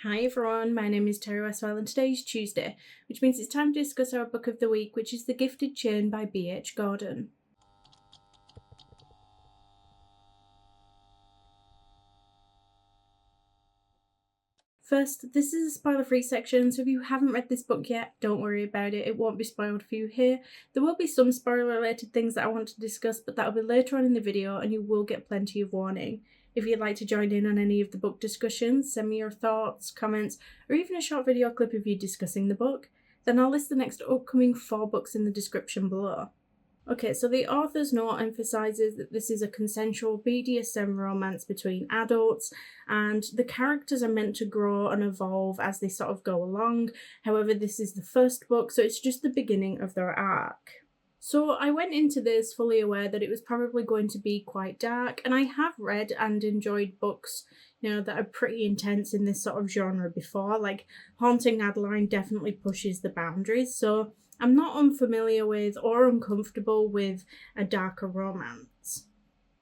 Hi everyone, my name is Terry Westwell and today is Tuesday, which means it's time to discuss our book of the week, which is The Gifted Chain by B.H. Gorden. First, this is a spoiler-free section, so if you haven't read this book yet, don't worry about it, it won't be spoiled for you here. There will be some spoiler-related things that I want to discuss, but that'll be later on in the video and you will get plenty of warning. If you'd like to join in on any of the book discussions, send me your thoughts, comments, or even a short video clip of you discussing the book, then I'll list the next upcoming 4 books in the description below. Okay, so the author's note emphasises that this is a consensual BDSM romance between adults, and the characters are meant to grow and evolve as they sort of go along. However, this is the first book, so it's just the beginning of their arc. So I went into this fully aware that it was probably going to be quite dark, and I have read and enjoyed books, that are pretty intense in this sort of genre before. Like Haunting Adeline definitely pushes the boundaries, so I'm not unfamiliar with or uncomfortable with a darker romance.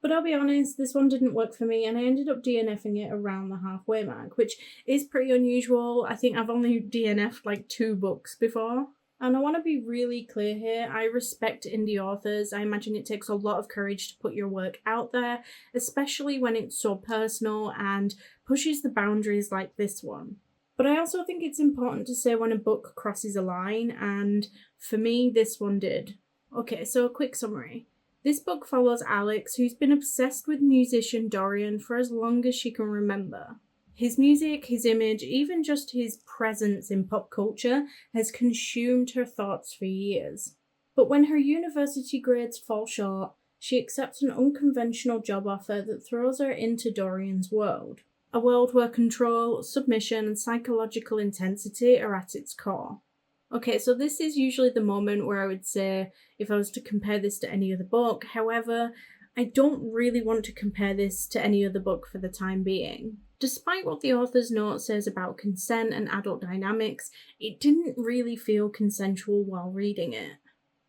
But I'll be honest, this one didn't work for me and I ended up DNFing it around the halfway mark, which is pretty unusual. I think I've only DNF'd like 2 books before. And I want to be really clear here, I respect indie authors. I imagine it takes a lot of courage to put your work out there, especially when it's so personal and pushes the boundaries like this one. But I also think it's important to say when a book crosses a line, and for me, this one did. Okay, so a quick summary. This book follows Alex, who's been obsessed with musician Dorian for as long as she can remember. His music, his image, even just his presence in pop culture has consumed her thoughts for years. But when her university grades fall short, she accepts an unconventional job offer that throws her into Dorian's world. A world where control, submission, and psychological intensity are at its core. Okay, so this is usually the moment where I would say if I was to compare this to any other book. However, I don't really want to compare this to any other book for the time being. Despite what the author's note says about consent and adult dynamics, it didn't really feel consensual while reading it.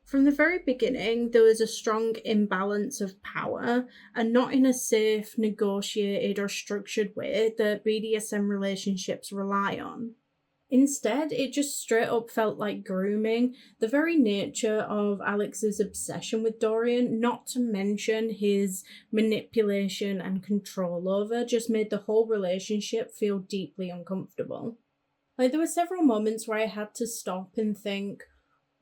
From the very beginning, there was a strong imbalance of power, and not in a safe, negotiated, or structured way that BDSM relationships rely on. Instead, it just straight up felt like grooming, the very nature of Alex's obsession with Dorian, not to mention his manipulation and control over, just made the whole relationship feel deeply uncomfortable. Like, there were several moments where I had to stop and think,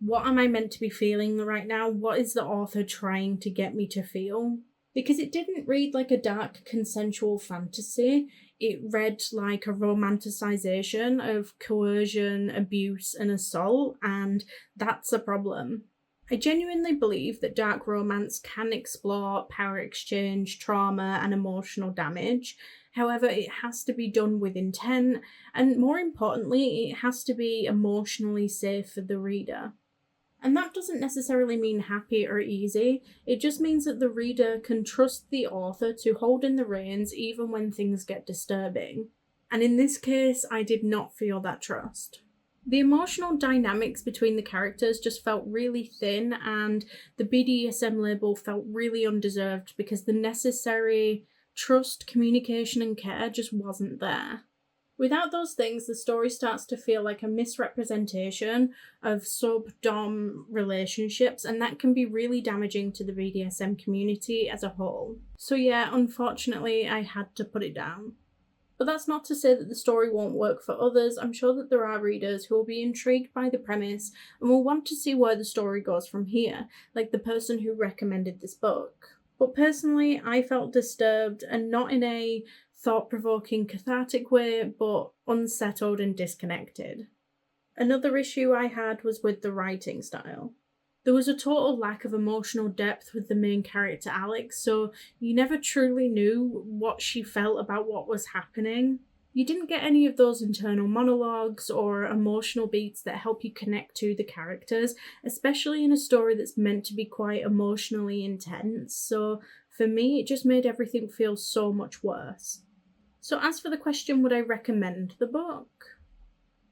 what am I meant to be feeling right now? What is the author trying to get me to feel? Because it didn't read like a dark consensual fantasy, it read like a romanticization of coercion, abuse, and assault, and that's a problem. I genuinely believe that dark romance can explore power exchange, trauma, and emotional damage. However, it has to be done with intent, and more importantly, it has to be emotionally safe for the reader. And that doesn't necessarily mean happy or easy, it just means that the reader can trust the author to hold in the reins even when things get disturbing. And in this case, I did not feel that trust. The emotional dynamics between the characters just felt really thin, and the BDSM label felt really undeserved because the necessary trust, communication, and care just wasn't there. Without those things, the story starts to feel like a misrepresentation of sub-dom relationships, and that can be really damaging to the BDSM community as a whole. So yeah, unfortunately, I had to put it down. But that's not to say that the story won't work for others. I'm sure that there are readers who will be intrigued by the premise and will want to see where the story goes from here, like the person who recommended this book. But personally, I felt disturbed, and not in a thought-provoking, cathartic way, but unsettled and disconnected. Another issue I had was with the writing style. There was a total lack of emotional depth with the main character Alex, so you never truly knew what she felt about what was happening. You didn't get any of those internal monologues or emotional beats that help you connect to the characters, especially in a story that's meant to be quite emotionally intense. So for me, it just made everything feel so much worse. So as for the question, would I recommend the book?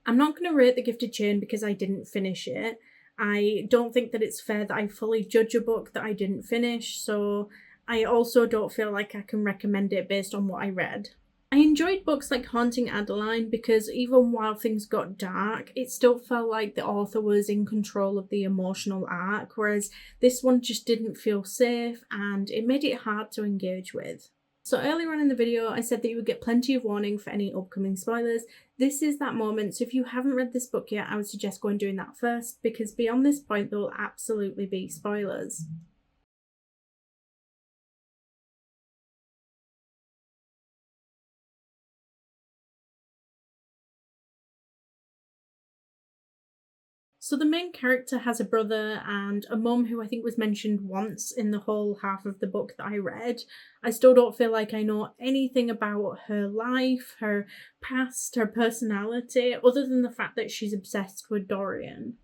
I'm not going to rate The Gifted Chain because I didn't finish it. I don't think that it's fair that I fully judge a book that I didn't finish, so I also don't feel like I can recommend it based on what I read. I enjoyed books like Haunting Adeline because even while things got dark, it still felt like the author was in control of the emotional arc, whereas this one just didn't feel safe and it made it hard to engage with. So earlier on in the video, I said that you would get plenty of warning for any upcoming spoilers. This is that moment, so if you haven't read this book yet, I would suggest going and doing that first, because beyond this point, there will absolutely be spoilers. So the main character has a brother and a mum who I think was mentioned once in the whole half of the book that I read. I still don't feel like I know anything about her life, her past, her personality, other than the fact that she's obsessed with Dorian.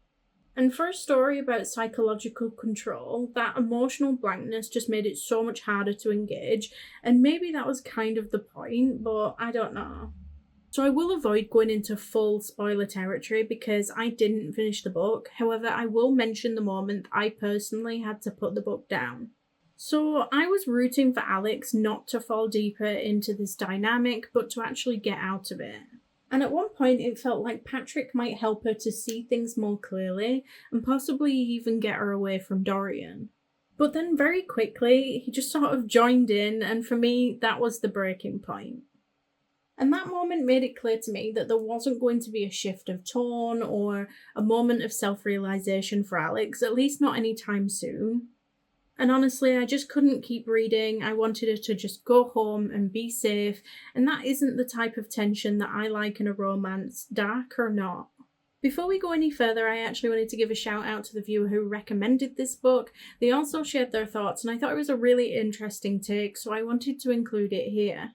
And for a story about psychological control, that emotional blankness just made it so much harder to engage, and maybe that was kind of the point, but I don't know. So I will avoid going into full spoiler territory because I didn't finish the book. However, I will mention the moment I personally had to put the book down. So I was rooting for Alex not to fall deeper into this dynamic, but to actually get out of it. And at one point it felt like Patrick might help her to see things more clearly and possibly even get her away from Dorian. But then very quickly he just sort of joined in, and for me that was the breaking point. And that moment made it clear to me that there wasn't going to be a shift of tone or a moment of self-realization for Alex, at least not anytime soon. And honestly, I just couldn't keep reading. I wanted her to just go home and be safe, and that isn't the type of tension that I like in a romance, dark or not. Before we go any further, I actually wanted to give a shout out to the viewer who recommended this book. They also shared their thoughts, and I thought it was a really interesting take, so I wanted to include it here.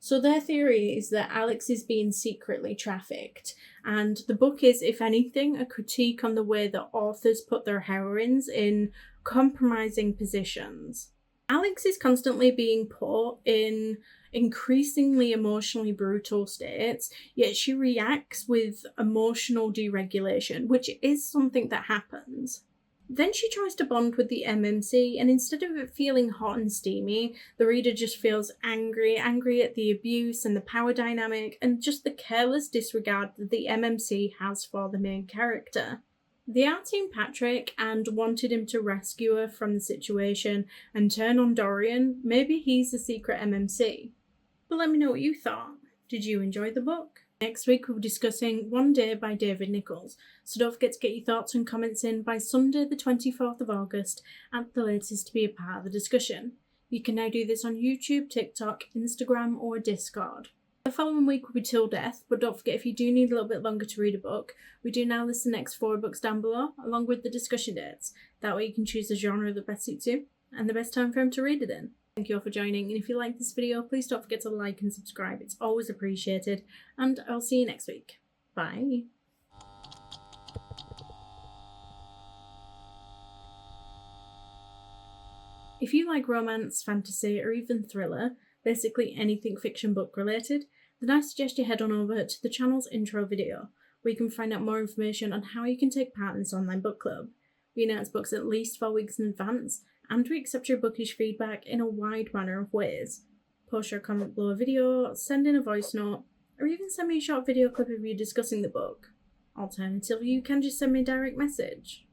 So their theory is that Alex is being secretly trafficked, and the book is, if anything, a critique on the way that authors put their heroines in compromising positions. Alex is constantly being put in increasingly emotionally brutal states, yet she reacts with emotional deregulation, which is something that happens. Then she tries to bond with the MMC, and instead of it feeling hot and steamy, the reader just feels angry at the abuse and the power dynamic, and just the careless disregard that the MMC has for the main character. They outseen Patrick and wanted him to rescue her from the situation and turn on Dorian. Maybe he's the secret MMC. But let me know what you thought. Did you enjoy the book? Next week we'll be discussing One Day by David Nicholls, so don't forget to get your thoughts and comments in by Sunday the 24th of August at the latest to be a part of the discussion. You can now do this on YouTube, TikTok, Instagram or Discord. The following week will be Till Death, but don't forget if you do need a little bit longer to read a book, we do now list the next 4 books down below, along with the discussion dates. That way you can choose the genre that best suits you, and the best time frame to read it in. Thank you all for joining, and if you like this video, please don't forget to like and subscribe. It's always appreciated, and I'll see you next week. Bye. If you like romance, fantasy, or even thriller, basically anything fiction book related, then I suggest you head on over to the channel's intro video, where you can find out more information on how you can take part in this online book club. We announce books at least 4 weeks in advance, and we accept your bookish feedback in a wide manner of ways. Post your comment below a video, send in a voice note, or even send me a short video clip of you discussing the book. Alternatively, you can just send me a direct message.